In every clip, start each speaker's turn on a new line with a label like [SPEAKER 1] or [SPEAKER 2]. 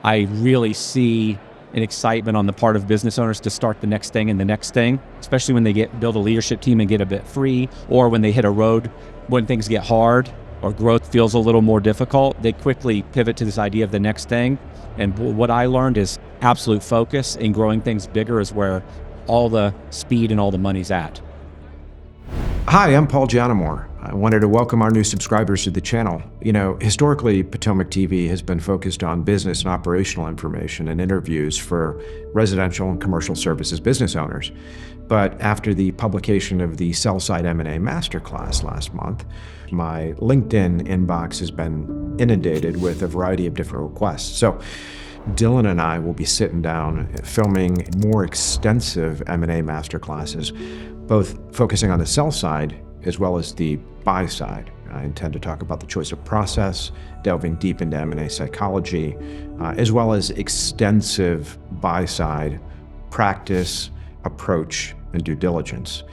[SPEAKER 1] I really see an excitement on the part of business owners to start the next thing and the next thing, especially when they build a leadership team and get a bit free, or when they hit a road when things get hard or growth feels a little more difficult, they quickly pivot to this idea of the next thing. And what I learned is absolute focus in growing things bigger is where all the speed and all the money's at.
[SPEAKER 2] Hi, I'm Paul Giannamore. I wanted to welcome our new subscribers to the channel. You know, historically, Potomac TV has been focused on business and operational information and interviews for residential and commercial services business owners. But after the publication of the Sell-Side M&A Masterclass last month, my LinkedIn inbox has been inundated with a variety of different requests. So Dylan and I will be sitting down filming more extensive M&A masterclasses, both focusing on the sell side as well as the buy side. I intend to talk about the choice of process, delving deep into M&A psychology, as well as extensive buy side practice, approach, and due diligence.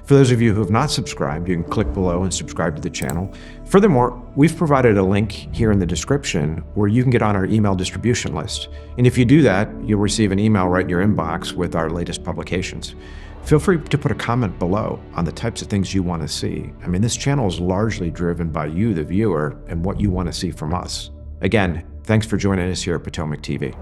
[SPEAKER 2] For those of you who have not subscribed, you can click below and subscribe to the channel. Furthermore, we've provided a link here in the description where you can get on our email distribution list. And if you do that, you'll receive an email right in your inbox with our latest publications. Feel free to put a comment below on the types of things you want to see. I mean, this channel is largely driven by you, the viewer, and what you want to see from us. Again, thanks for joining us here at Potomac TV.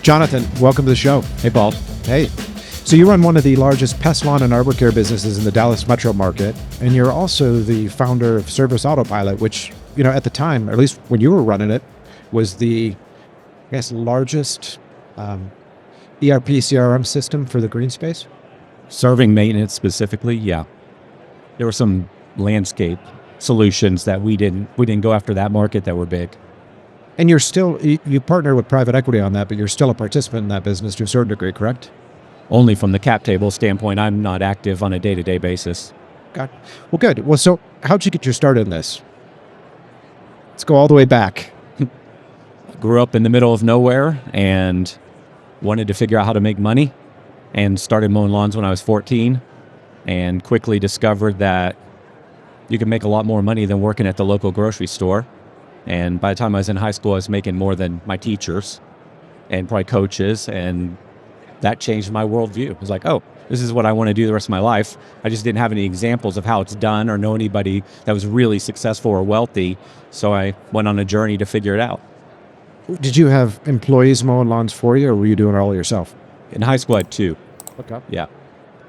[SPEAKER 2] Jonathan, welcome to the show.
[SPEAKER 1] Hey, Paul.
[SPEAKER 2] Hey. So you run one of the largest pest, lawn, and arbor care businesses in the Dallas metro market, and you're also the founder of Service Autopilot, which, you know, at the time, or at least when you were running it, was the, I guess, largest ERP CRM system for the green space?
[SPEAKER 1] Serving maintenance specifically, yeah. There were some landscape solutions that we didn't go after that market that were big.
[SPEAKER 2] And you're still, you partner with private equity on that, but you're still a participant in that business to a certain degree, correct?
[SPEAKER 1] Only from the cap table standpoint. I'm not active on a day-to-day basis.
[SPEAKER 2] Got it. Well, good. Well, so how'd you get your start in this? Let's go all the way back.
[SPEAKER 1] Grew up in the middle of nowhere and wanted to figure out how to make money, and started mowing lawns when I was 14, and quickly discovered that you can make a lot more money than working at the local grocery store. And by the time I was in high school, I was making more than my teachers and probably coaches, and that changed my worldview. It was like, oh, this is what I want to do the rest of my life. I just didn't have any examples of how it's done or know anybody that was really successful or wealthy, so I went on a journey to figure it out.
[SPEAKER 2] Did you have employees mowing lawns for you, or were you doing it all yourself?
[SPEAKER 1] In high school, I had 2.
[SPEAKER 2] Okay.
[SPEAKER 1] Yeah.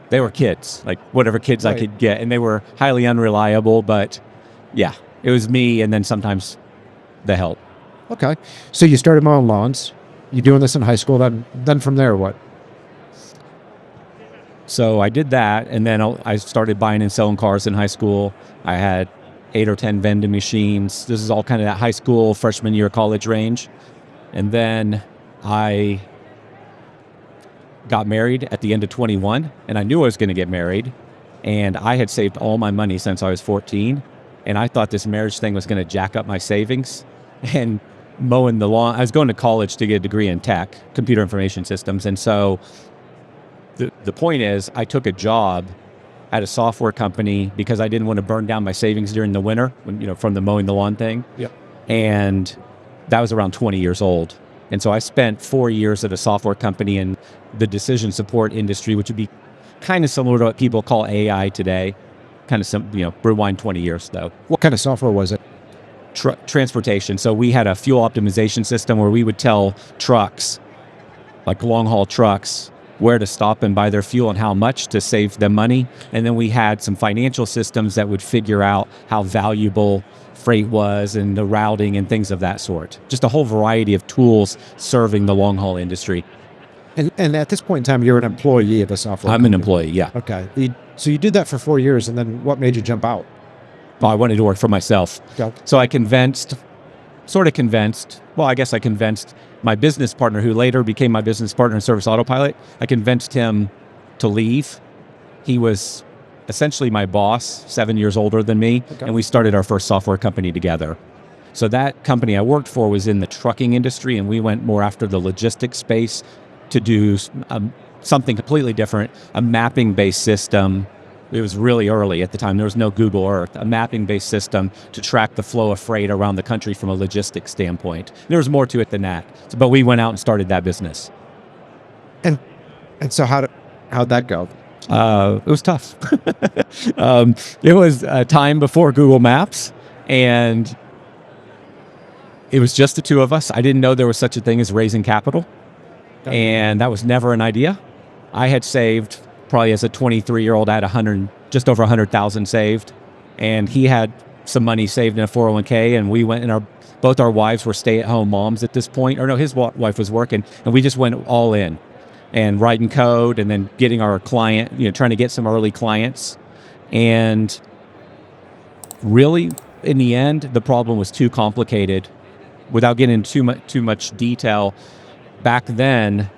[SPEAKER 1] They were kids, like whatever kids
[SPEAKER 2] Right.
[SPEAKER 1] I could get, and they were highly unreliable, but yeah, it was me and then sometimes the help.
[SPEAKER 2] Okay. So you started mowing lawns. You doing this in high school, then from there, what?
[SPEAKER 1] So I did that, and then I started buying and selling cars in high school. I had 8 or 10 vending machines. This is all kind of that high school, freshman year, college range. And then I got married at the end of 21, and I knew I was going to get married. And I had saved all my money since I was 14, and I thought this marriage thing was going to jack up my savings. And mowing the lawn, I was going to college to get a degree in tech, computer information systems, and so the point is, I took a job at a software company because I didn't want to burn down my savings during the winter, from the mowing the lawn thing.
[SPEAKER 2] Yep.
[SPEAKER 1] And that was around 20 years old. And so I spent 4 years at a software company in the decision support industry, which would be kind of similar to what people call AI today. Kind of rewind 20 years though.
[SPEAKER 2] What kind of software was it?
[SPEAKER 1] Transportation. So we had a fuel optimization system where we would tell trucks, like long haul trucks, where to stop and buy their fuel and how much to save them money. And then we had some financial systems that would figure out how valuable freight was and the routing and things of that sort. Just a whole variety of tools serving the long haul industry.
[SPEAKER 2] And at this point in time, you're an employee of a software company.
[SPEAKER 1] I'm an employee, yeah.
[SPEAKER 2] Okay. So you did that for 4 years, and then what made you jump out?
[SPEAKER 1] I wanted to work for myself.
[SPEAKER 2] Okay.
[SPEAKER 1] So I convinced my business partner, who later became my business partner in Service Autopilot. I convinced him to leave. He was essentially my boss, 7 years older than me, and we started our first software company together. So that company I worked for was in the trucking industry, and we went more after the logistics space to do something completely different, a mapping-based system. It was really early at the time. There was no Google Earth, a mapping-based system to track the flow of freight around the country from a logistics standpoint. There was more to it than that, but we went out and started that business.
[SPEAKER 3] And so how'd that go?
[SPEAKER 1] It was tough. It was a time before Google Maps, and it was just the two of us. I didn't know there was such a thing as raising capital, and that was never an idea. I had saved, probably as a 23-year-old, I had just over 100,000 saved, and he had some money saved in a 401k, and we went, and both our wives were stay-at-home moms at this point. Or no, his wife was working, and we just went all in, and writing code, and then getting our client, trying to get some early clients. And really, in the end, the problem was too complicated. Without getting into too much detail, back then,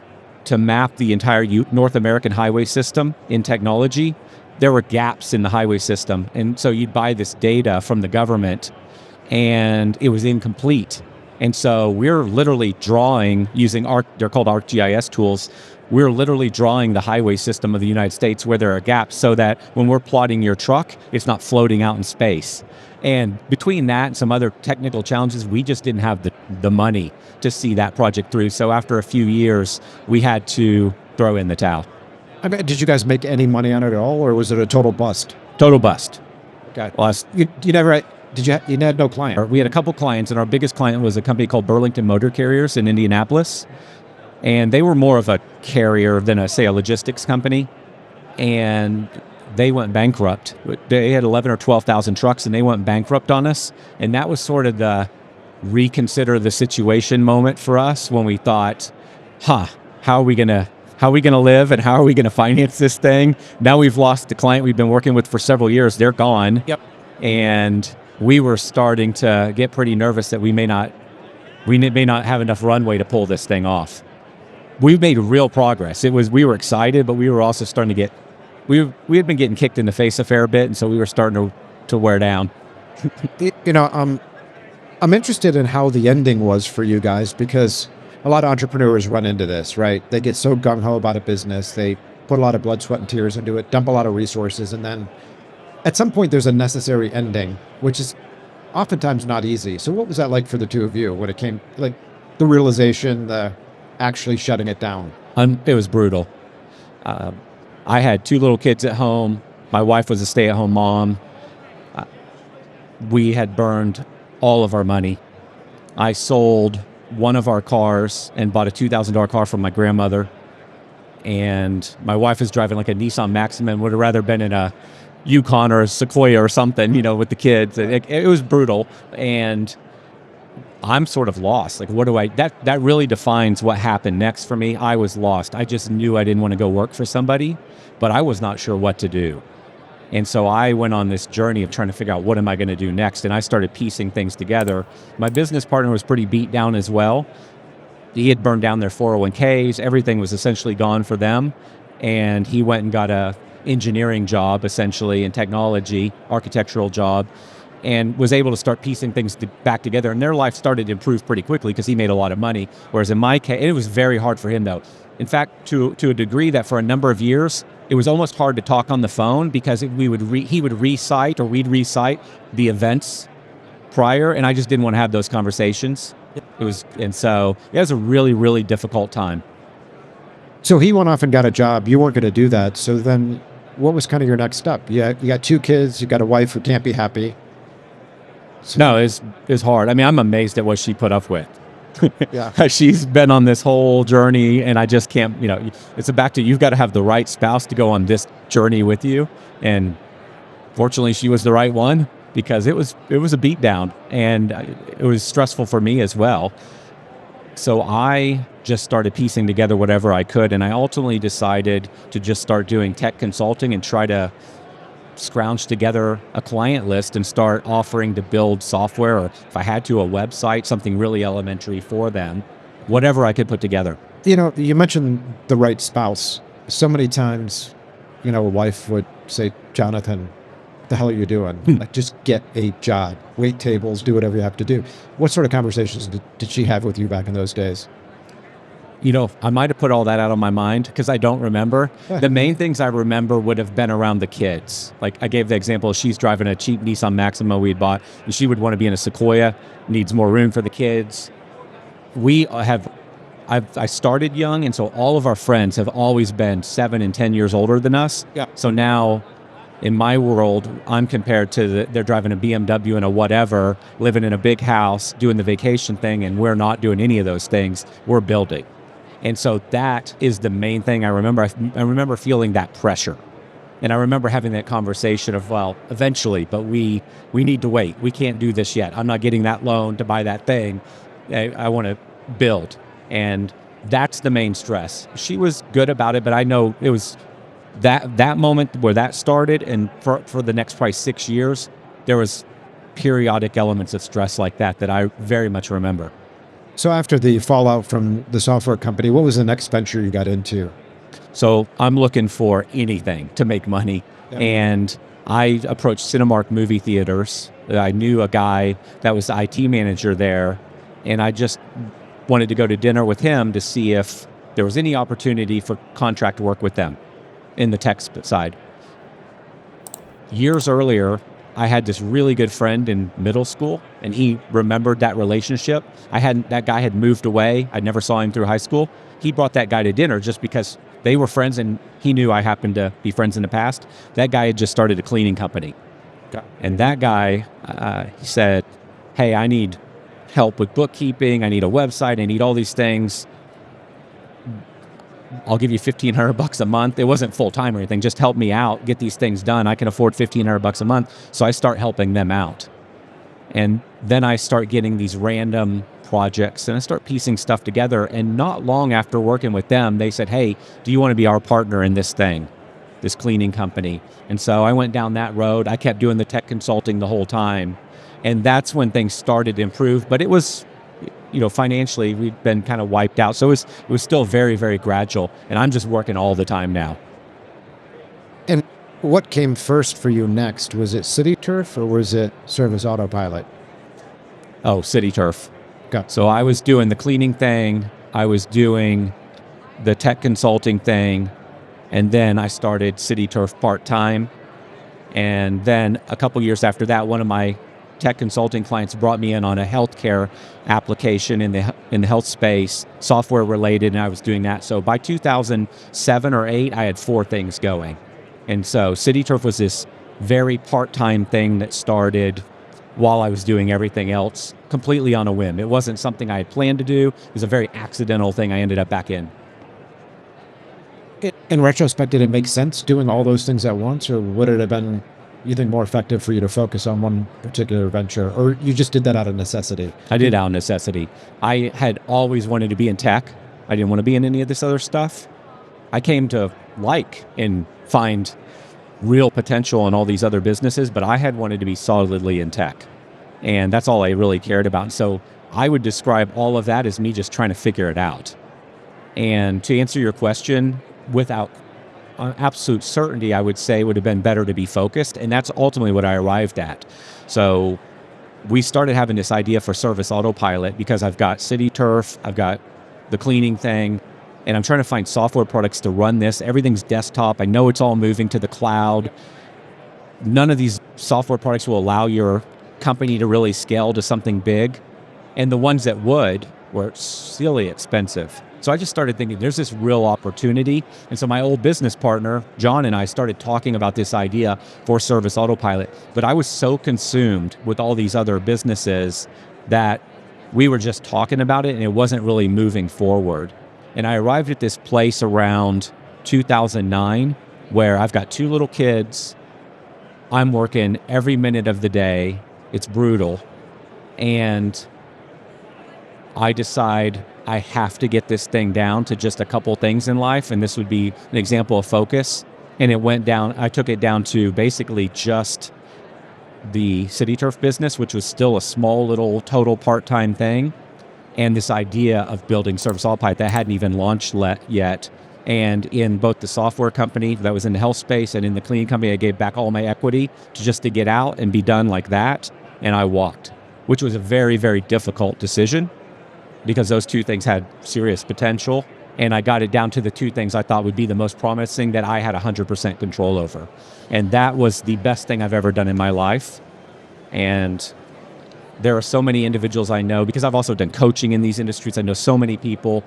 [SPEAKER 1] to map the entire North American highway system in technology, there were gaps in the highway system. And so you'd buy this data from the government, and it was incomplete. And so we're literally drawing, using they're called ArcGIS tools, we're literally drawing the highway system of the United States where there are gaps, so that when we're plotting your truck, it's not floating out in space. And between that and some other technical challenges, we just didn't have the money to see that project through. So after a few years, we had to throw in the towel.
[SPEAKER 3] I mean, did you guys make any money on it at all, or was it a total bust?
[SPEAKER 1] Total bust.
[SPEAKER 3] Okay.
[SPEAKER 1] Lost.
[SPEAKER 3] You never, you had no client?
[SPEAKER 1] We had a couple clients, and our biggest client was a company called Burlington Motor Carriers in Indianapolis. And they were more of a carrier than a logistics company. And they went bankrupt. They had 11 or 12,000 trucks, and they went bankrupt on us. And that was sort of the reconsider the situation moment for us, when we thought, how are we gonna live, and how are we gonna finance this thing? Now we've lost the client we've been working with for several years. They're gone.
[SPEAKER 3] Yep.
[SPEAKER 1] And we were starting to get pretty nervous that we may not have enough runway to pull this thing off. We've made real progress. We were excited, but we were also starting to get, we had been getting kicked in the face a fair bit, and so we were starting to wear down.
[SPEAKER 3] I'm interested in how the ending was for you guys, because a lot of entrepreneurs run into this, right? They get so gung-ho about a business, they put a lot of blood, sweat, and tears into it, dump a lot of resources, and then at some point there's a necessary ending, which is oftentimes not easy. So what was that like for the two of you when it came, like the realization, the actually shutting it down?
[SPEAKER 1] It was brutal. I had 2 little kids at home. My wife was a stay-at-home mom. We had burned all of our money. I sold one of our cars and bought a $2,000 car from my grandmother. And my wife was driving like a Nissan Maxima, and would have rather been in a Yukon or a Sequoia or something, with the kids. It was brutal. And I'm sort of lost. Like, that really defines what happened next for me. I was lost. I just knew I didn't want to go work for somebody, but I was not sure what to do. And so I went on this journey of trying to figure out, what am I going to do next? And I started piecing things together. My business partner was pretty beat down as well. He had burned down their 401ks. Everything was essentially gone for them. And he went and got a engineering job, essentially, in technology, architectural job, and was able to start piecing things back together. And their life started to improve pretty quickly because he made a lot of money. Whereas in my case, it was very hard for him, though. In fact, to a degree that for a number of years, it was almost hard to talk on the phone, because he would recite, or we'd recite the events prior, and I just didn't want to have those conversations. So it was a really, really difficult time.
[SPEAKER 3] So he went off and got a job. You weren't going to do that. So then what was kind of your next step? You got 2 kids, you got a wife who can't be happy.
[SPEAKER 1] No, it's hard. I mean, I'm amazed at what she put up with.
[SPEAKER 3] Yeah.
[SPEAKER 1] She's been on this whole journey, and I just can't, it's back to, you've got to have the right spouse to go on this journey with you. And fortunately, she was the right one, because it was a beat down, and it was stressful for me as well. So I just started piecing together whatever I could, and I ultimately decided to just start doing tech consulting and try to scrounge together a client list and start offering to build software, or if I had to, a website, something really elementary for them, whatever I could put together.
[SPEAKER 3] You mentioned the right spouse. So many times, a wife would say, Jonathan, what the hell are you doing? Like, just get a job, wait tables, do whatever you have to do. What sort of conversations did she have with you back in those days?
[SPEAKER 1] I might have put all that out on my mind because I don't remember. The main things I remember would have been around the kids. Like I gave the example, she's driving a cheap Nissan Maxima we had bought, and she would want to be in a Sequoia, needs more room for the kids. I started young, and so all of our friends have always been 7 and 10 years older than us.
[SPEAKER 3] Yeah.
[SPEAKER 1] So now in my world, I'm compared to they're driving a BMW and a whatever, living in a big house, doing the vacation thing, and we're not doing any of those things. We're building. And so that is the main thing I remember. I remember feeling that pressure. And I remember having that conversation of, well, eventually, but we need to wait. We can't do this yet. I'm not getting that loan to buy that thing. I want to build. And that's the main stress. She was good about it, but I know it was that moment where that started, and for the next probably 6 years, there was periodic elements of stress like that I very much remember.
[SPEAKER 3] So after the fallout from the software company, what was the next venture you got into?
[SPEAKER 1] So I'm looking for anything to make money.
[SPEAKER 3] Yeah.
[SPEAKER 1] And I approached Cinemark movie theaters. I knew a guy that was the IT manager there, and I just wanted to go to dinner with him to see if there was any opportunity for contract work with them in the tech side. Years earlier, I had this really good friend in middle school, and he remembered that relationship. That guy had moved away. I never saw him through high school. He brought that guy to dinner just because they were friends, and he knew I happened to be friends in the past. That guy had just started a cleaning company. And that guy, he said, hey, I need help with bookkeeping. I need a website. I need all these things. I'll give you $1,500 a month. It wasn't full time or anything. Just help me out, get these things done. I can afford $1,500 a month. So I start helping them out. And then I start getting these random projects, and I start piecing stuff together. And not long after working with them, they said, hey, do you want to be our partner in this thing, this cleaning company? And so I went down that road. I kept doing the tech consulting the whole time. And that's when things started to improve. But it was, financially, we'd been kind of wiped out. So it was still very, very gradual. And I'm just working all the time now.
[SPEAKER 3] And what came first for you next? Was it CityTurf or was it Service Autopilot?
[SPEAKER 1] Oh, CityTurf.
[SPEAKER 3] Okay.
[SPEAKER 1] So I was doing the cleaning thing. I was doing the tech consulting thing. And then I started CityTurf part-time. And then a couple years after that, one of my tech consulting clients brought me in on a healthcare application in the health space, software related, and I was doing that. So by 2007 or 8, I had 4 things going. And so CityTurf was this very part-time thing that started while I was doing everything else completely on a whim. It wasn't something I had planned to do. It was a very accidental thing I ended up back in.
[SPEAKER 3] In retrospect, did it make sense doing all those things at once, or would it have been, you think, more effective for you to focus on one particular venture, or you just did that out of necessity?
[SPEAKER 1] I did out of necessity. I had always wanted to be in tech. I didn't want to be in any of this other stuff. I came to like and find real potential in all these other businesses, but I had wanted to be solidly in tech. And that's all I really cared about. And so I would describe all of that as me just trying to figure it out. And to answer your question, without absolute certainty, I would say it would have been better to be focused. And that's ultimately what I arrived at. So we started having this idea for Service Autopilot because I've got CityTurf, I've got the cleaning thing, and I'm trying to find software products to run this. Everything's desktop. I know it's all moving to the cloud. None of these software products will allow your company to really scale to something big. And the ones that would were silly expensive. So I just started thinking there's this real opportunity. And so my old business partner, John, and I started talking about this idea for Service Autopilot. But I was so consumed with all these other businesses that we were just talking about it and it wasn't really moving forward. And I arrived at this place around 2009 where I've got 2 little kids. I'm working every minute of the day. It's brutal. And I decide I have to get this thing down to just a couple things in life. And this would be an example of focus. And it went down, I took it down to basically just the CityTurf business, which was still a small little total part-time thing. And this idea of building Service Autopilot that hadn't even launched yet. And in both the software company that was in the health space and in the cleaning company, I gave back all my equity to get out and be done like that. And I walked, which was a very, very difficult decision. because those two things had serious potential. And I got it down to the two things I thought would be the most promising that I had 100% control over. And that was the best thing I've ever done in my life. And there are so many individuals I know, because I've also done coaching in these industries. I know so many people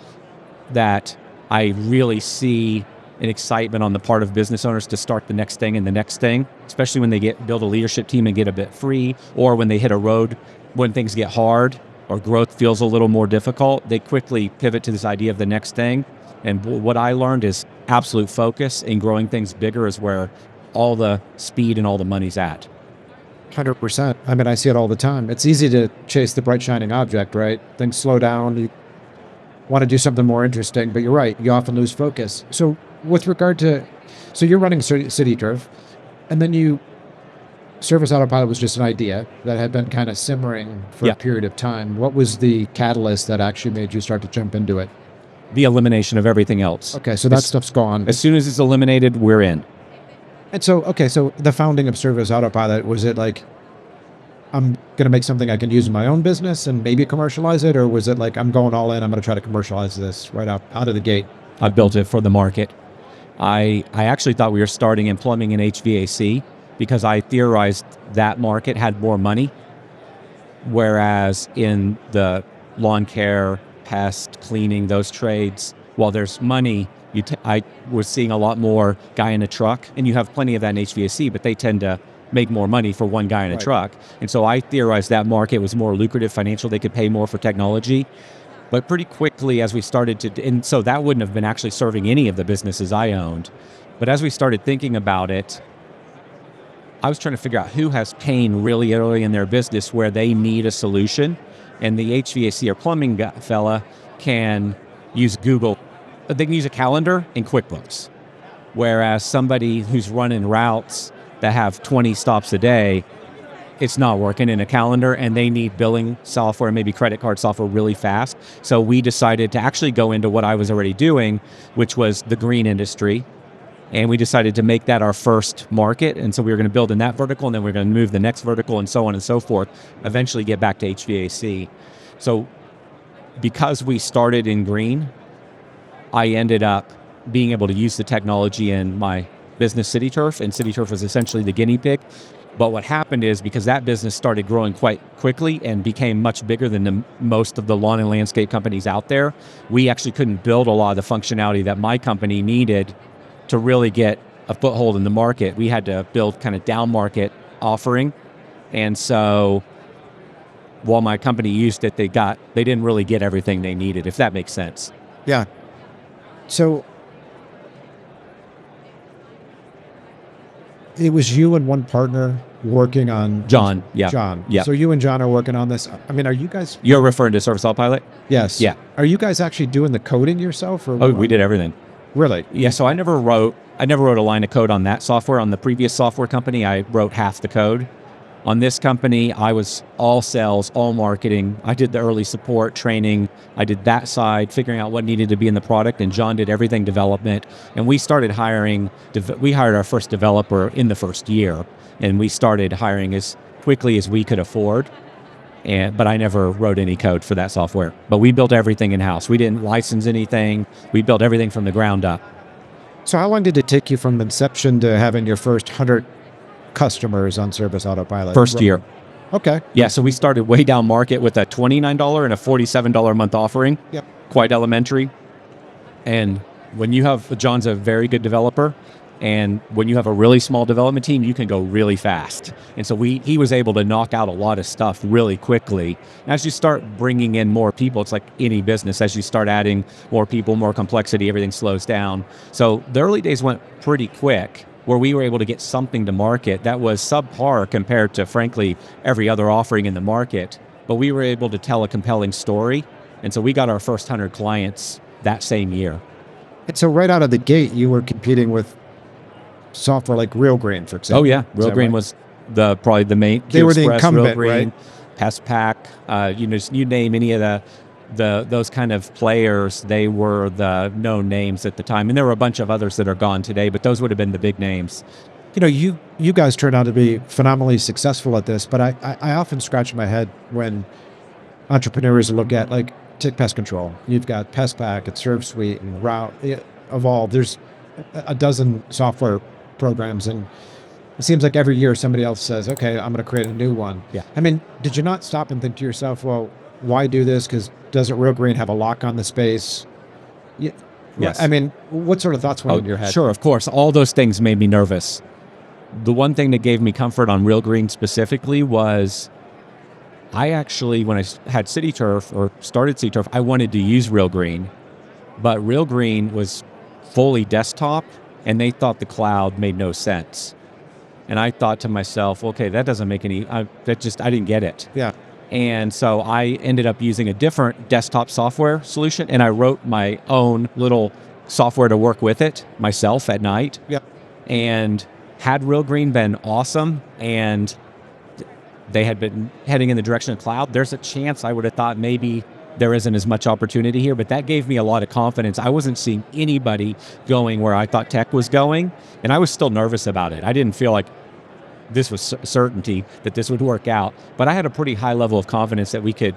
[SPEAKER 1] that I really see an excitement on the part of business owners to start the next thing and the next thing, especially when they build a leadership team and get a bit free, or when they hit a road, when things get hard or growth feels a little more difficult, they quickly pivot to this idea of the next thing. And what I learned is absolute focus in growing things bigger is where all the speed and all the money's at.
[SPEAKER 3] 100%. I mean, I see it all the time. It's easy to chase the bright shining object, right? Things slow down. You want to do something more interesting, but you're right. You often lose focus. So with regard to, so you're running CityTurf, and then Service Autopilot was just an idea that had been kind of simmering for a period of time. What was the catalyst that actually made you start to jump into it?
[SPEAKER 1] The elimination of everything else.
[SPEAKER 3] Okay, so that stuff's gone.
[SPEAKER 1] As soon as it's eliminated, we're in.
[SPEAKER 3] And so, okay, so the founding of Service Autopilot, was it like, I'm going to make something I can use in my own business and maybe commercialize it? Or was it like, I'm going all in, I'm going to try to commercialize this right out of the gate?
[SPEAKER 1] I built it for the market. I actually thought we were starting in plumbing and HVAC because I theorized that market had more money. Whereas in the lawn care, pest, cleaning, those trades, while there's money, I was seeing a lot more guy in a truck, and you have plenty of that in HVAC, but they tend to make more money for one guy in a truck. And so I theorized that market was more lucrative financial. They could pay more for technology. But pretty quickly as we started to, and so that wouldn't have been actually serving any of the businesses I owned. But as we started thinking about it, I was trying to figure out who has pain really early in their business where they need a solution. And the HVAC or plumbing fella can use Google. They can use a calendar and QuickBooks. Whereas somebody who's running routes that have 20 stops a day, it's not working in a calendar, and they need billing software, maybe credit card software really fast. So we decided to actually go into what I was already doing, which was the green industry. And we decided to make that our first market. And so we were going to build in that vertical, and then we we're going to move the next vertical, and so on and so forth, eventually get back to HVAC. So because we started in green, I ended up being able to use the technology in my business CityTurf, and CityTurf was essentially the guinea pig. But what happened is, because that business started growing quite quickly and became much bigger than most of the lawn and landscape companies out there, we actually couldn't build a lot of the functionality that my company needed to really get a foothold in the market. We had to build kind of down market offering. And so while my company used it, they didn't really get everything they needed, if that makes sense.
[SPEAKER 3] Yeah. So it was you and one partner working on
[SPEAKER 1] John. Yeah.
[SPEAKER 3] John.
[SPEAKER 1] Yeah.
[SPEAKER 3] So you and John are working on this. I mean, are you guys?
[SPEAKER 1] You're referring to Service Autopilot?
[SPEAKER 3] Yes.
[SPEAKER 1] Yeah.
[SPEAKER 3] Are you guys actually doing the coding yourself, or?
[SPEAKER 1] Oh, we did everything.
[SPEAKER 3] Really?
[SPEAKER 1] Yeah. So I never wrote a line of code on that software. On the previous software company, I wrote half the code. On this company, I was all sales, all marketing. I did the early support training. I did that side, figuring out what needed to be in the product, and John did everything development. And we started hiring, we hired our first developer in the first year, and we started hiring as quickly as we could afford. But I never wrote any code for that software. But we built everything in-house. We didn't license anything. We built everything from the ground up.
[SPEAKER 3] So how long did it take you from inception to having your first 100 customers on Service Autopilot?
[SPEAKER 1] First year.
[SPEAKER 3] Okay.
[SPEAKER 1] Yeah, so we started way down market with a $29 and a $47 a month offering.
[SPEAKER 3] Yep.
[SPEAKER 1] Quite elementary. And when you have, John's a very good developer, and when you have a really small development team, you can go really fast. And so he was able to knock out a lot of stuff really quickly. As you start bringing in more people, it's like any business, as you start adding more people, more complexity, everything slows down. So the early days went pretty quick, where we were able to get something to market that was subpar compared to, frankly, every other offering in the market. But we were able to tell a compelling story. And so we got our first 100 clients that same year.
[SPEAKER 3] And so right out of the gate, you were competing with software like Real Green, for example.
[SPEAKER 1] Oh yeah, Real Green was probably the main.
[SPEAKER 3] They were the
[SPEAKER 1] Express,
[SPEAKER 3] incumbent,
[SPEAKER 1] Real Green,
[SPEAKER 3] right?
[SPEAKER 1] Pest Pack. You name any of those kind of players, they were the known names at the time. And there were a bunch of others that are gone today, but those would have been the big names.
[SPEAKER 3] You know, you guys turned out to be phenomenally successful at this, but I often scratch my head when entrepreneurs look at, like, take pest control. You've got Pest Pack and Serve Suite and Route, Evolve. There's a dozen software programs, and it seems like every year somebody else says, okay, I'm going to create a new one.
[SPEAKER 1] Yeah.
[SPEAKER 3] I mean, did you not stop and think to yourself, well, why do this? Because doesn't Real Green have a lock on the space?
[SPEAKER 1] Yes.
[SPEAKER 3] I mean, what sort of thoughts went in your head?
[SPEAKER 1] Sure, of course. All those things made me nervous. The one thing that gave me comfort on Real Green specifically was I actually, when I had CityTurf or started CityTurf, I wanted to use Real Green, but Real Green was fully desktop and they thought the cloud made no sense. And I thought to myself, okay, that doesn't make any, I didn't get it.
[SPEAKER 3] Yeah.
[SPEAKER 1] And so I ended up using a different desktop software solution, and I wrote my own little software to work with it myself at night.
[SPEAKER 3] Yep.
[SPEAKER 1] And had Real Green been awesome and they had been heading in the direction of cloud, there's a chance I would have thought maybe there isn't as much opportunity here, but that gave me a lot of confidence. I wasn't seeing anybody going where I thought tech was going, and I was still nervous about it. I didn't feel like this was certainty that this would work out, but I had a pretty high level of confidence that we could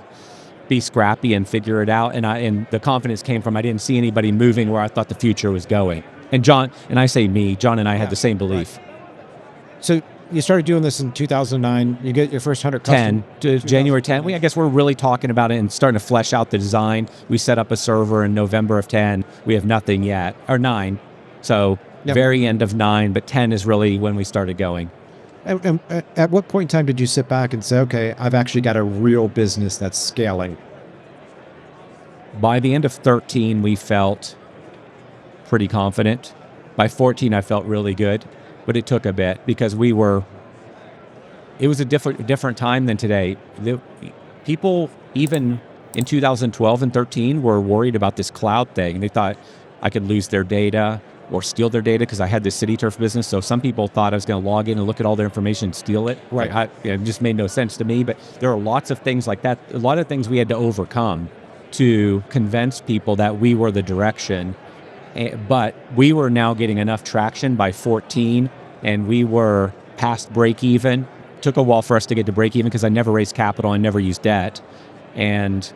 [SPEAKER 1] be scrappy and figure it out. And the confidence came from I didn't see anybody moving where I thought the future was going. And John, and I say me, John and I had the same belief.
[SPEAKER 3] Right. So you started doing this in 2009. You get your first 100 custom.
[SPEAKER 1] January 10. I guess we're really talking about it and starting to flesh out the design. We set up a server in November of 10. We have nothing yet, or 9. So very end of 9, but 10 is really when we started going.
[SPEAKER 3] And at what point in time did you sit back and say, okay, I've actually got a real business that's scaling?
[SPEAKER 1] By the end of 13, we felt pretty confident. By 14, I felt really good, but it took a bit because it was a different time than today. People, even in 2012 and 13, were worried about this cloud thing. They thought I could lose their data or steal their data because I had this CityTurf business. So some people thought I was going to log in and look at all their information and steal it.
[SPEAKER 3] Right.
[SPEAKER 1] It just made no sense to me, but there are lots of things like that. A lot of things we had to overcome to convince people that we were the direction. But we were now getting enough traction by 14 and we were past break even. Took a while for us to get to break even because I never raised capital, I never used debt. And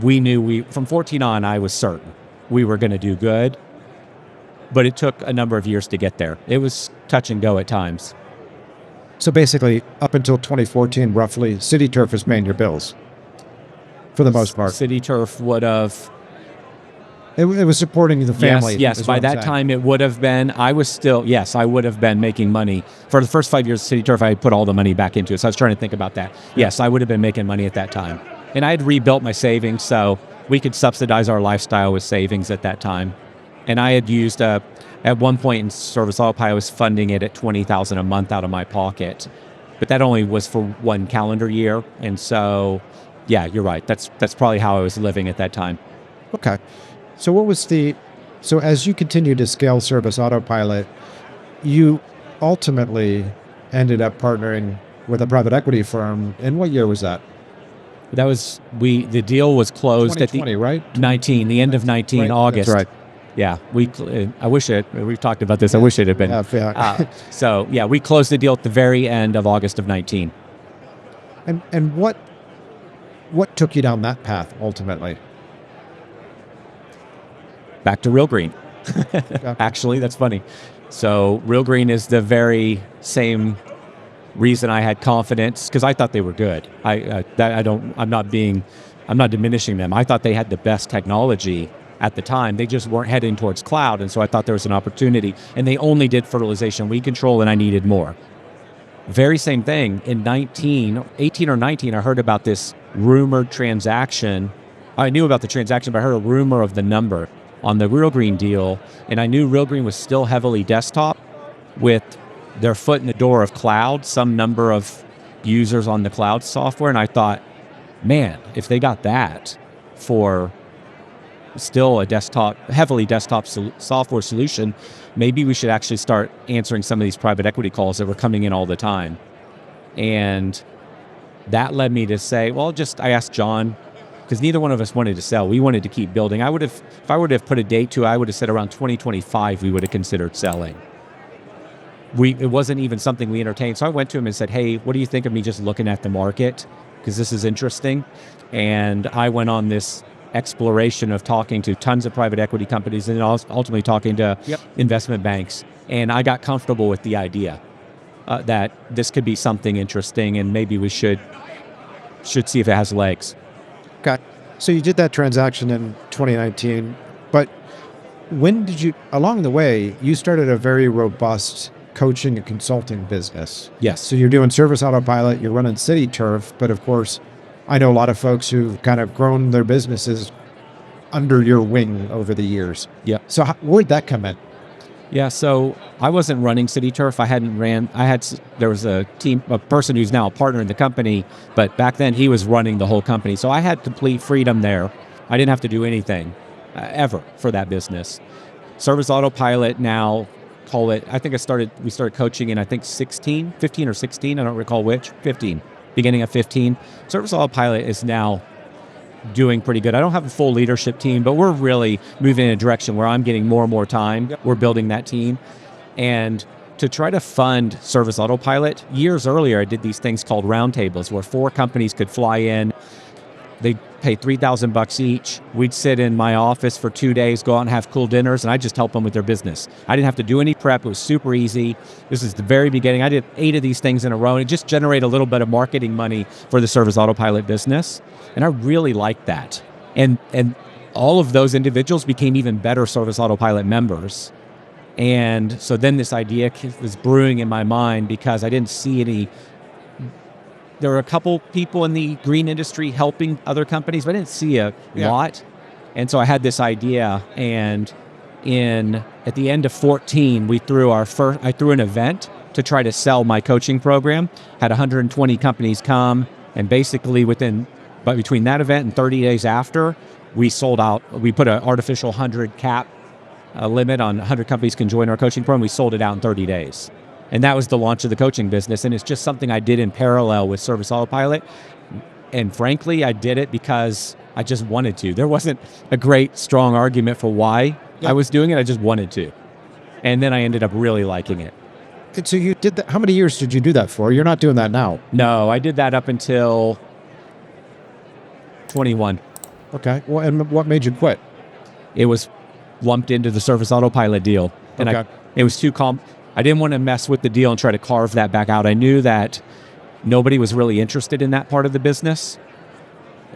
[SPEAKER 1] we knew from 14 on, I was certain we were going to do good. But it took a number of years to get there. It was touch and go at times.
[SPEAKER 3] So basically, up until 2014, roughly, CityTurf was paying your bills, for the most part.
[SPEAKER 1] CityTurf would have...
[SPEAKER 3] It was supporting the family.
[SPEAKER 1] Yes. By that time, it would have been... I would have been making money. For the first 5 years of CityTurf, I put all the money back into it. So I was trying to think about that. Yes, I would have been making money at that time. And I had rebuilt my savings, so we could subsidize our lifestyle with savings at that time. And I had used, at one point in Service Autopilot, I was funding it at $20,000 a month out of my pocket. But that only was for one calendar year. And so, yeah, you're right. That's probably how I was living at that time.
[SPEAKER 3] Okay. So so as you continue to scale Service Autopilot, you ultimately ended up partnering with a private equity firm. And what year was that?
[SPEAKER 1] That was, the deal was closed at the
[SPEAKER 3] right?
[SPEAKER 1] 19, the end of 19, right? August.
[SPEAKER 3] That's right.
[SPEAKER 1] Yeah, we've talked about this. I wish it had been. So yeah, we closed the deal at the very end of August of 19.
[SPEAKER 3] And what took you down that path ultimately?
[SPEAKER 1] Back to Real Green. Actually, that's funny. So Real Green is the very same reason I had confidence because I thought they were good. I'm not diminishing them. I thought they had the best technology at the time. They just weren't heading towards cloud, and so I thought there was an opportunity. And they only did fertilization weed control, and I needed more. Very same thing. In 18 or 19, I heard about this rumored transaction. I knew about the transaction, but I heard a rumor of the number on the Real Green deal, and I knew Real Green was still heavily desktop with their foot in the door of cloud, some number of users on the cloud software, and I thought, man, if they got that for still a heavily desktop software solution, maybe we should actually start answering some of these private equity calls that were coming in all the time. And that led me to say, I asked John, because neither one of us wanted to sell. We wanted to keep building. If I would have put a date to it, I would have said around 2025 we would have considered selling. It wasn't even something we entertained. So I went to him and said, hey, what do you think of me just looking at the market? Because this is interesting. And I went on this exploration of talking to tons of private equity companies and ultimately talking to investment banks. And I got comfortable with the idea that this could be something interesting and maybe we should see if it has legs.
[SPEAKER 3] Okay. So you did that transaction in 2019, but when did you, along the way, you started a very robust coaching and consulting business.
[SPEAKER 1] Yes.
[SPEAKER 3] So you're doing Service Autopilot, you're running CityTurf, but of course, I know a lot of folks who've kind of grown their businesses under your wing over the years.
[SPEAKER 1] Yeah.
[SPEAKER 3] So where'd that come in?
[SPEAKER 1] Yeah, so I wasn't running CityTurf. There was a person who's now a partner in the company, but back then he was running the whole company. So I had complete freedom there. I didn't have to do anything ever for that business. Service Autopilot now, we started coaching in, I think 15 or 16, I don't recall which, 15, beginning of 15. Service Autopilot is now doing pretty good. I don't have a full leadership team, but we're really moving in a direction where I'm getting more and more time. We're building that team. And to try to fund Service Autopilot, years earlier, I did these things called roundtables where 4 companies could fly in. They'd pay $3,000 each. We'd sit in my office for 2 days, go out and have cool dinners, and I'd just help them with their business. I didn't have to do any prep. It was super easy. This is the very beginning. I did 8 of these things in a row, and it just generated a little bit of marketing money for the Service Autopilot business. And I really liked that. And all of those individuals became even better Service Autopilot members. And so then this idea was brewing in my mind because I didn't see any. There were a couple people in the green industry helping other companies, but I didn't see a lot. And so I had this idea, and at the end of 14, I threw an event to try to sell my coaching program. Had 120 companies come, and basically between that event and 30 days after, we sold out. We put an artificial 100 cap limit on 100 companies can join our coaching program. We sold it out in 30 days. And that was the launch of the coaching business. And it's just something I did in parallel with Service Autopilot. And frankly, I did it because I just wanted to. There wasn't a great, strong argument for why I was doing it. I just wanted to. And then I ended up really liking it.
[SPEAKER 3] And so you did that. How many years did you do that for? You're not doing that now.
[SPEAKER 1] No, I did that up until 21.
[SPEAKER 3] Okay. Well, and what made you quit?
[SPEAKER 1] It was lumped into the Service Autopilot deal. And it was too I didn't want to mess with the deal and try to carve that back out. I knew that nobody was really interested in that part of the business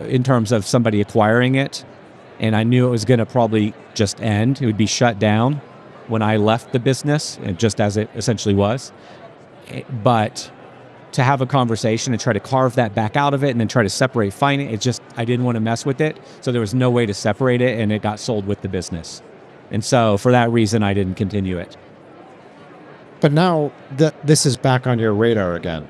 [SPEAKER 1] in terms of somebody acquiring it. And I knew it was going to probably just end. It would be shut down when I left the business, and just as it essentially was. But to have a conversation and try to carve that back out of it and then try to separate finance, I didn't want to mess with it. So there was no way to separate it, and it got sold with the business. And so for that reason, I didn't continue it.
[SPEAKER 3] But now this is back on your radar again,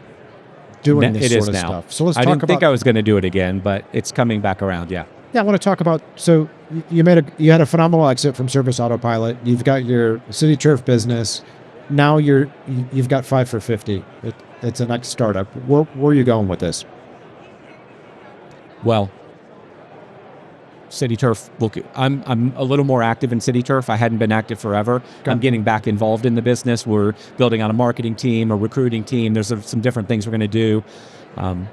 [SPEAKER 3] doing this sort of stuff. So let's talk about. I didn't
[SPEAKER 1] think I was going to do it again, but it's coming back around. Yeah.
[SPEAKER 3] Yeah, I want to talk about. So you had a phenomenal exit from Service Autopilot. You've got your CityTurf business. Now you've got 5 for 50. It's a next startup. Where are you going with this?
[SPEAKER 1] Well, CityTurf. Look, I'm a little more active in CityTurf. I hadn't been active forever. Okay. I'm getting back involved in the business. We're building out a marketing team, a recruiting team. There's some different things we're going to do.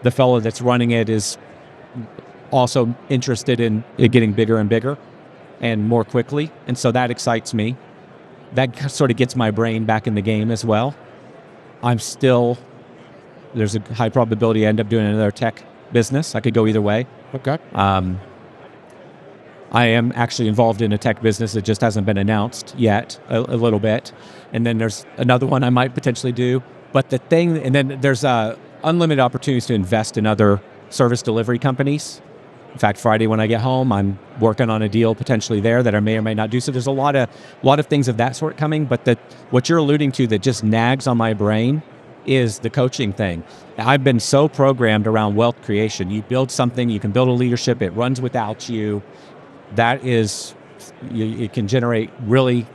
[SPEAKER 1] The fellow that's running it is also interested in it getting bigger and bigger and more quickly. And so that excites me. That sort of gets my brain back in the game as well. There's a high probability I end up doing another tech business. I could go either way.
[SPEAKER 3] Okay.
[SPEAKER 1] I am actually involved in a tech business that just hasn't been announced yet, a little bit. And then there's another one I might potentially do. But and then there's unlimited opportunities to invest in other service delivery companies. In fact, Friday when I get home, I'm working on a deal potentially there that I may or may not do. So there's a lot of things of that sort coming. But what you're alluding to that just nags on my brain is the coaching thing. I've been so programmed around wealth creation. You build something, you can build a leadership, it runs without you. It can generate really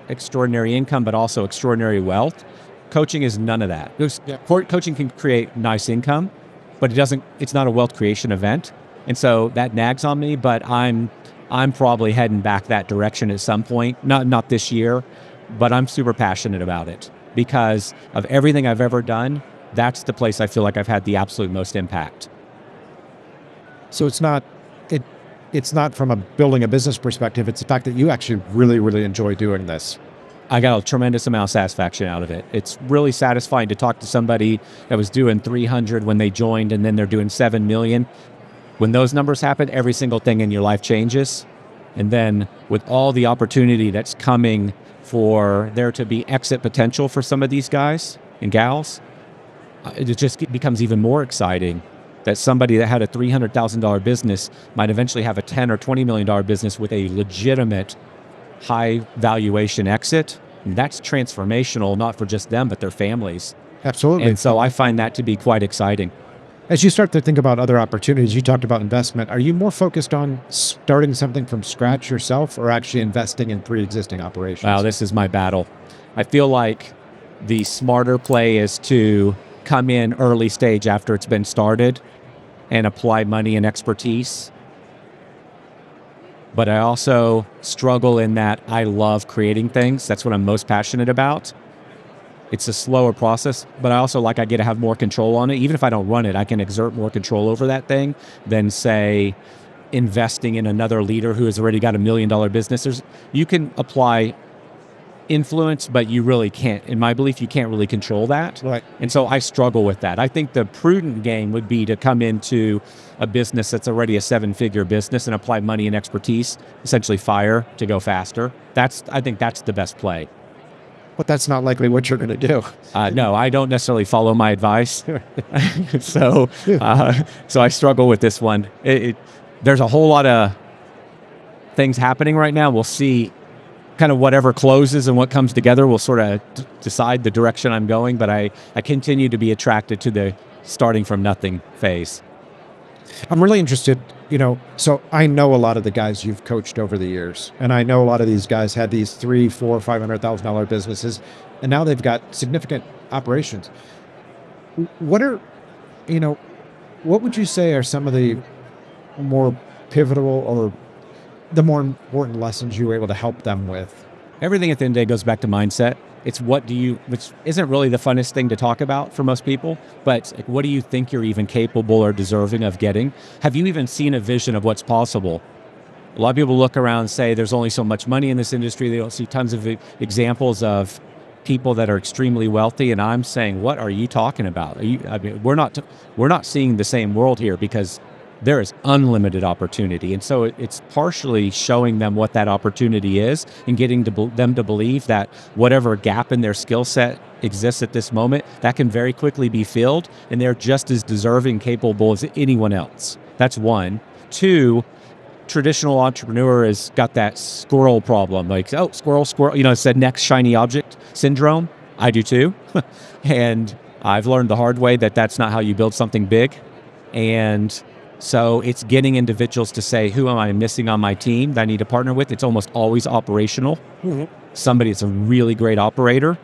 [SPEAKER 1] extraordinary income, but also extraordinary wealth. Coaching is none of that. Coaching can create nice income, but it's not a wealth creation event. And so that nags on me, but I'm probably heading back that direction at some point. Not this year, but I'm super passionate about it because of everything I've ever done. That's the place I feel like I've had the absolute most impact.
[SPEAKER 3] So it's not it's not from building a business perspective. It's the fact that you actually really, really enjoy doing this.
[SPEAKER 1] I got a tremendous amount of satisfaction out of it. It's really satisfying to talk to somebody that was doing 300 when they joined and then they're doing 7 million. When those numbers happen, every single thing in your life changes. And then with all the opportunity that's coming for there to be exit potential for some of these guys and gals, it just becomes even more exciting that somebody that had a $300,000 business might eventually have a $10 or $20 million business with a legitimate high valuation exit. And that's transformational, not for just them, but their families.
[SPEAKER 3] Absolutely.
[SPEAKER 1] And so I find that to be quite exciting.
[SPEAKER 3] As you start to think about other opportunities, you talked about investment. Are you more focused on starting something from scratch yourself or actually investing in pre-existing operations?
[SPEAKER 1] Wow, this is my battle. I feel like the smarter play is to come in early stage after it's been started and apply money and expertise. But I also struggle in that I love creating things. That's what I'm most passionate about. It's a slower process, but I also I get to have more control on it. Even if I don't run it, I can exert more control over that thing than, say, investing in another leader who has already got $1 million business. You can apply influence, but you really can't, in my belief, you can't really control that.
[SPEAKER 3] Right.
[SPEAKER 1] And so I struggle with that. I think the prudent game would be to come into a business that's already a 7-figure business and apply money and expertise, essentially fire to go faster. I think that's the best play.
[SPEAKER 3] But that's not likely what you're going to do.
[SPEAKER 1] No, I don't necessarily follow my advice. So I struggle with this one. There's a whole lot of things happening right now. We'll see kind of whatever closes and what comes together will sort of decide the direction I'm going. But I continue to be attracted to the starting from nothing phase.
[SPEAKER 3] I'm really interested, so I know a lot of the guys you've coached over the years, and I know a lot of these guys had these $300,000, $400,000, $500,000 businesses, and now they've got significant operations. What would you say are some of the more pivotal or the more important lessons you were able to help them with?
[SPEAKER 1] Everything at the end of the day goes back to mindset. It's which isn't really the funnest thing to talk about for most people, but what do you think you're even capable or deserving of getting? Have you even seen a vision of what's possible? A lot of people look around and say there's only so much money in this industry. They don't see tons of examples of people that are extremely wealthy, and I'm saying, what are you talking about? We're not seeing the same world here because there is unlimited opportunity. And so it's partially showing them what that opportunity is and getting them to believe that whatever gap in their skill set exists at this moment, that can very quickly be filled, and they're just as deserving, capable as anyone else. That's one. Two, traditional entrepreneur has got that squirrel problem, like, oh, squirrel, it's that next shiny object syndrome. I do too. And I've learned the hard way that that's not how you build something big. And so it's getting individuals to say, who am I missing on my team that I need to partner with? It's almost always operational. Mm-hmm. Somebody that's a really great operator.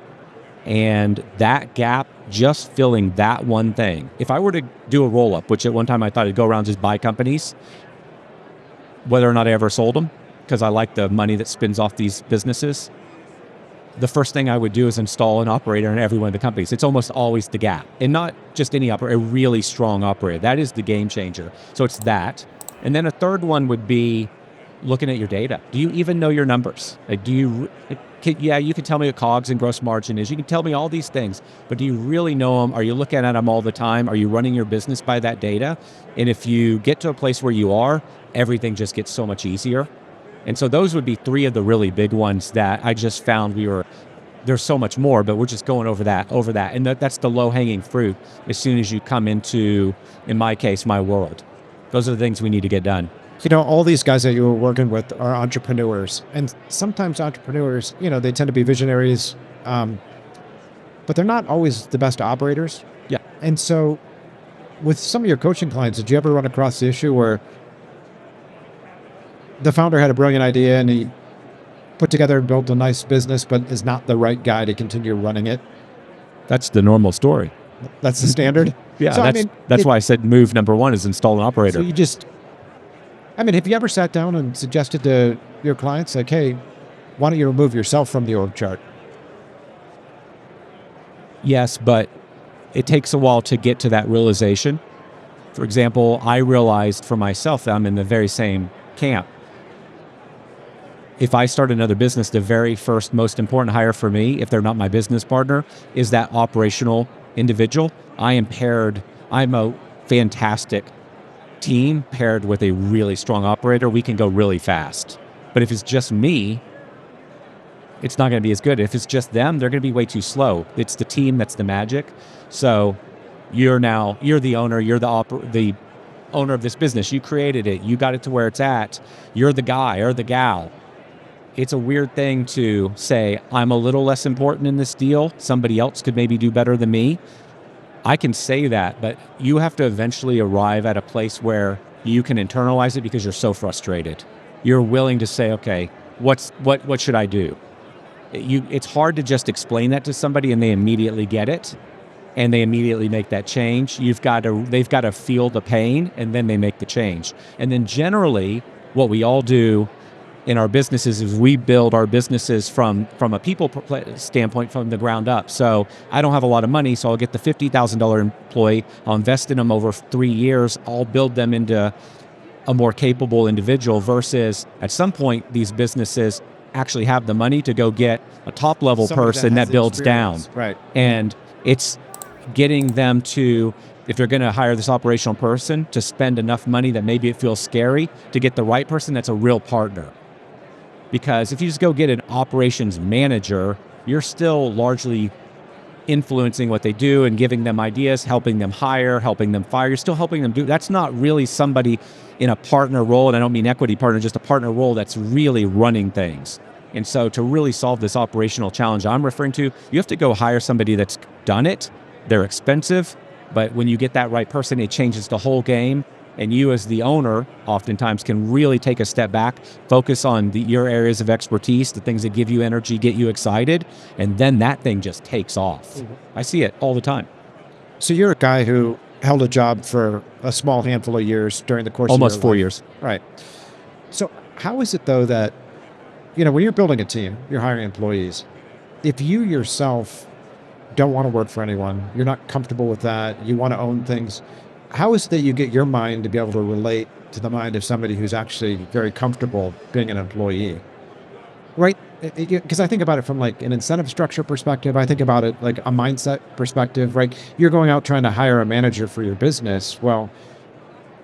[SPEAKER 1] And that gap, just filling that one thing. If I were to do a roll-up, which at one time I thought I'd go around just buy companies, whether or not I ever sold them, because I like the money that spins off these businesses, the first thing I would do is install an operator in every one of the companies. It's almost always the gap. And not just any operator, a really strong operator. That is the game changer. So it's that. And then a third one would be looking at your data. Do you even know your numbers? You can tell me what COGS and gross margin is. You can tell me all these things, but do you really know them? Are you looking at them all the time? Are you running your business by that data? And if you get to a place where you are, everything just gets so much easier. And so those would be three of the really big ones that I just found there's so much more, but we're just going over that. And that's the low-hanging fruit as soon as you come into, in my case, my world. Those are the things we need to get done.
[SPEAKER 3] All these guys that you were working with are entrepreneurs. And sometimes entrepreneurs, they tend to be visionaries, but they're not always the best operators.
[SPEAKER 1] Yeah.
[SPEAKER 3] And so with some of your coaching clients, did you ever run across the issue where the founder had a brilliant idea and he put together and built a nice business, but is not the right guy to continue running it?
[SPEAKER 1] That's the normal story.
[SPEAKER 3] That's the standard?
[SPEAKER 1] Yeah, so, that's why I said move number one is install an operator.
[SPEAKER 3] So have you ever sat down and suggested to your clients, like, hey, why don't you remove yourself from the org chart?
[SPEAKER 1] Yes, but it takes a while to get to that realization. For example, I realized for myself that I'm in the very same camp. If I start another business, the very first most important hire for me, if they're not my business partner, is that operational individual. I'm a fantastic team paired with a really strong operator. We can go really fast. But if it's just me, it's not going to be as good. If it's just them, they're going to be way too slow. It's the team that's the magic. So you're the owner, you're the owner of this business. You created it. You got it to where it's at. You're the guy or the gal. It's a weird thing to say, I'm a little less important in this deal. Somebody else could maybe do better than me. I can say that, but you have to eventually arrive at a place where you can internalize it because you're so frustrated. You're willing to say, okay, what should I do? It's hard to just explain that to somebody and they immediately get it and they immediately make that change. They've got to feel the pain and then they make the change. And then generally what we all do in our businesses is we build our businesses from a people standpoint from the ground up. So I don't have a lot of money, so I'll get the $50,000 employee, I'll invest in them over 3 years, I'll build them into a more capable individual versus at some point these businesses actually have the money to go get a top level person that builds down.
[SPEAKER 3] Right.
[SPEAKER 1] And it's getting them to, if they're going to hire this operational person, to spend enough money that maybe it feels scary to get the right person that's a real partner. Because if you just go get an operations manager, you're still largely influencing what they do and giving them ideas, helping them hire, helping them fire. You're still helping them do. That's not really somebody in a partner role, and I don't mean equity partner, just a partner role that's really running things. And so to really solve this operational challenge I'm referring to, you have to go hire somebody that's done it. They're expensive, but when you get that right person, it changes the whole game. And you as the owner oftentimes can really take a step back, focus on your areas of expertise, the things that give you energy, get you excited, and then that thing just takes off. Mm-hmm. I see it all the time.
[SPEAKER 3] So you're a guy who held a job for a small handful of years during the course
[SPEAKER 1] almost
[SPEAKER 3] of
[SPEAKER 1] 4
[SPEAKER 3] life.
[SPEAKER 1] years.
[SPEAKER 3] Right. So how is it though that, when you're building a team, you're hiring employees, if you yourself don't want to work for anyone, you're not comfortable with that, you want to own things, how is it that you get your mind to be able to relate to the mind of somebody who's actually very comfortable being an employee? Right? Because I think about it from like an incentive structure perspective. I think about it like a mindset perspective, right? You're going out trying to hire a manager for your business. Well,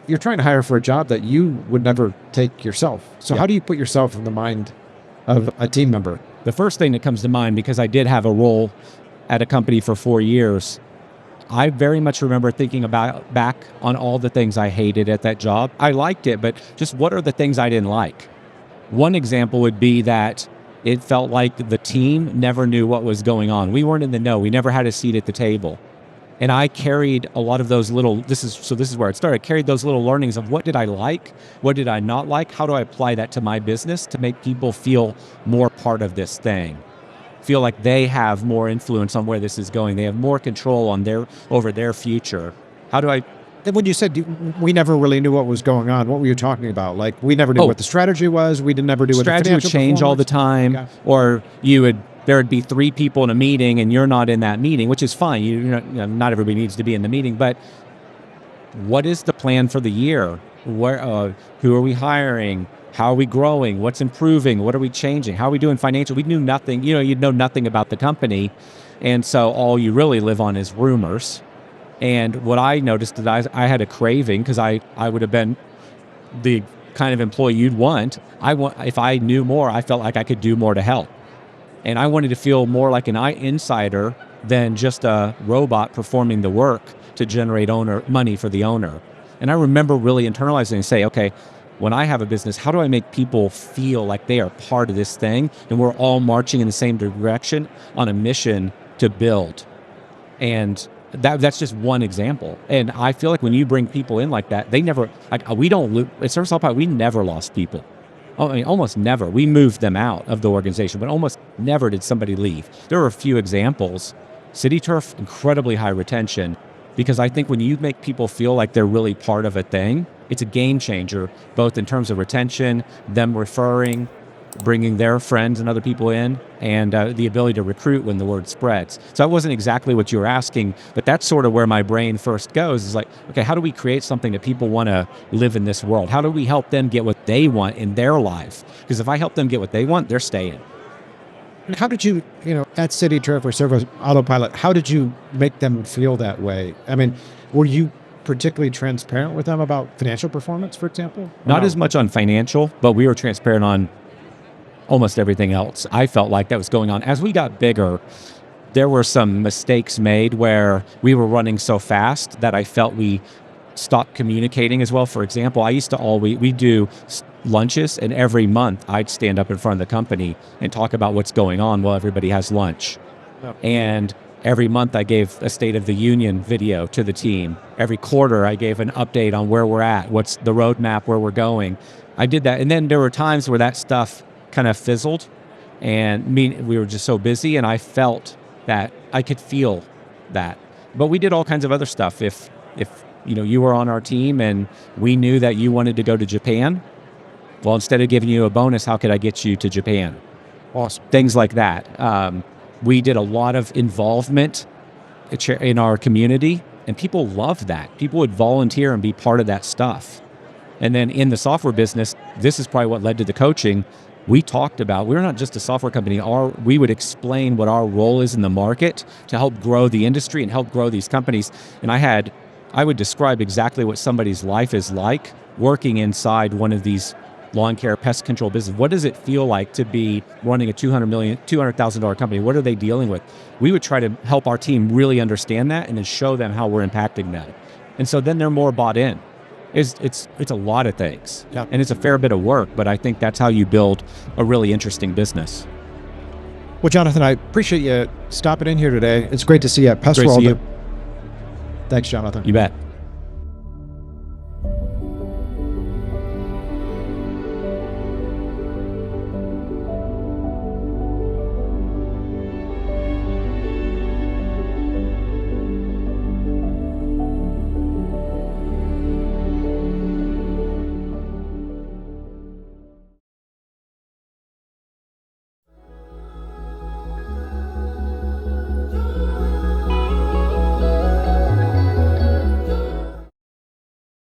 [SPEAKER 3] you're trying to hire for a job that you would never take yourself. So how do you put yourself in the mind of a team member?
[SPEAKER 1] The first thing that comes to mind, because I did have a role at a company for 4 years, I very much remember thinking back on all the things I hated at that job. I liked it, but just what are the things I didn't like? One example would be that it felt like the team never knew what was going on. We weren't in the know. We never had a seat at the table. And I carried a lot of those this is where it started. I carried those little learnings of what did I like? What did I not like? How do I apply that to my business to make people feel more part of this thing? Feel like they have more influence on where this is going. They have more control over their future.
[SPEAKER 3] When you said we never really knew what was going on, what were you talking about? Like we never knew what the strategy was. We didn't never do what the
[SPEAKER 1] strategy would change all the time,
[SPEAKER 3] okay.
[SPEAKER 1] Or there would be 3 people in a meeting and you're not in that meeting, which is fine. Not everybody needs to be in the meeting, but what is the plan for the year? Who are we hiring? How are we growing? What's improving? What are we changing? How are we doing financial? We knew nothing. You'd know nothing about the company. And so all you really live on is rumors. And what I noticed is I had a craving because I would have been the kind of employee you'd want. If I knew more, I felt like I could do more to help. And I wanted to feel more like an insider than just a robot performing the work to generate money for the owner. And I remember really internalizing and say, okay, when I have a business, how do I make people feel like they are part of this thing and we're all marching in the same direction on a mission to build? And that's just one example. And I feel like when you bring people in like that, at Service Autopilot, we never lost people. I mean, almost never. We moved them out of the organization, but almost never did somebody leave. There are a few examples. CityTurf, incredibly high retention, because I think when you make people feel like they're really part of a thing, it's a game changer, both in terms of retention, them referring, bringing their friends and other people in, and the ability to recruit when the word spreads. So that wasn't exactly what you were asking, but that's sort of where my brain first goes, is like, okay, how do we create something that people want to live in this world? How do we help them get what they want in their life? Because if I help them get what they want, they're staying.
[SPEAKER 3] And how did you, at CityTurf or Service Autopilot, how did you make them feel that way? I mean, were you particularly transparent with them about financial performance, for example?
[SPEAKER 1] Not as much on financial, but we were transparent on almost everything else. I felt like that was going on. As we got bigger, there were some mistakes made where we were running so fast that I felt we stopped communicating as well. For example, I used to we do lunches, and every month I'd stand up in front of the company and talk about what's going on while everybody has lunch.
[SPEAKER 3] Yep.
[SPEAKER 1] And every month I gave a State of the Union video to the team. Every quarter I gave an update on where we're at, what's the roadmap, where we're going. I did that. And then there were times where that stuff kind of fizzled, and we were just so busy, and I felt that I could feel that. But we did all kinds of other stuff. If you were on our team and we knew that you wanted to go to Japan, well, instead of giving you a bonus, how could I get you to Japan?
[SPEAKER 3] Awesome.
[SPEAKER 1] Things like that. We did a lot of involvement in our community, and people loved that. People would volunteer and be part of that stuff. And then in the software business, this is probably what led to the coaching. We talked about, we're not just a software company. We would explain what our role is in the market to help grow the industry and help grow these companies. And I would describe exactly what somebody's life is like working inside one of these lawn care, pest control business. What does it feel like to be running a $200,000 company? What are they dealing with? We would try to help our team really understand that and then show them how we're impacting them. And so then they're more bought in. It's a lot of things.
[SPEAKER 3] Yeah.
[SPEAKER 1] And it's a fair bit of work, but I think that's how you build a really interesting business.
[SPEAKER 3] Well, Jonathan, I appreciate you stopping in here today. It's great to see you at Pest
[SPEAKER 1] Great to
[SPEAKER 3] World.
[SPEAKER 1] see you.
[SPEAKER 3] Thanks, Jonathan.
[SPEAKER 1] You bet.